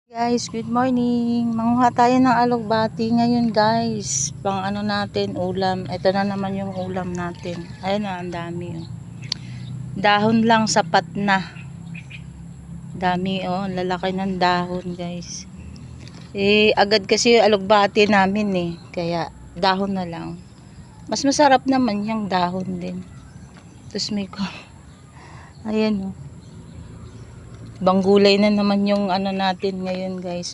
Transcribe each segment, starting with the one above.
Guys, good morning. Manguha tayo ng alugbati ngayon, guys. Pang ano natin, ulam. Ito na naman yung ulam natin. Ayun na, ang dami. Oh. Dahon lang, sapat na. Dami, oh. Lalaki ng dahon, guys. Agad kasi yung alugbati namin, eh. Kaya, dahon na lang. Mas masarap naman yung dahon din. Tapos may ko. Ayan, oh. Banggulay na naman yung ano natin ngayon, guys.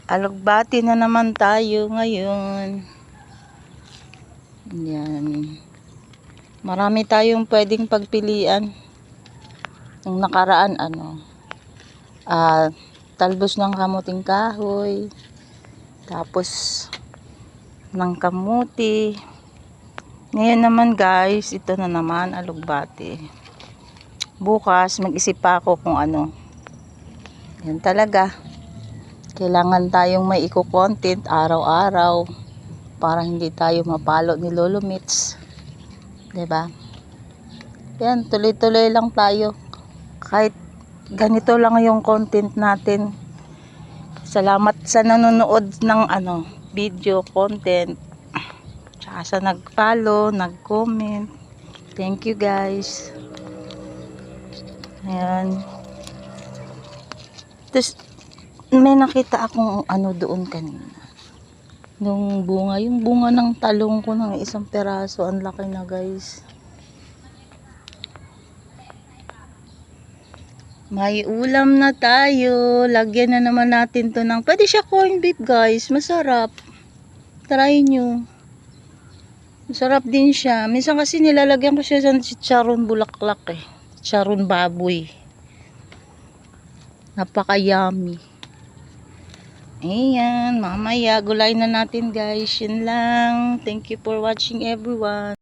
Alugbati na naman tayo ngayon. Yan. Marami tayong pwedeng pagpilian. Yung nakaraan, talbos ng kamuting kahoy. Tapos, ng kamuti. Ngayon naman, guys, ito na naman, alugbati. Bukas, mag-isip pa ako kung ano. Yan talaga. Kailangan tayong may eco-content araw-araw para hindi tayo mapalo ni Lolo Mitch. 'Di ba? Yan, tuloy-tuloy lang tayo. Kahit ganito lang yung content natin. Salamat sa nanonood ng video content. Tsaka sa nag-follow, nag-comment. Thank you, guys. Ayan. Tapos, may nakita akong doon kanina. Yung bunga ng talong ko ng isang peraso. Ang laki na, guys. May ulam na tayo. Lagyan na naman natin to ng, pwede siya corned beef, guys. Masarap. Try nyo. Masarap din siya. Minsan kasi nilalagyan ko siya sa chicharon bulaklak eh. Chicharon baboy. Napaka-yummy. Ayan, mamaya gulay na natin, guys. Yun lang. Thank you for watching, everyone.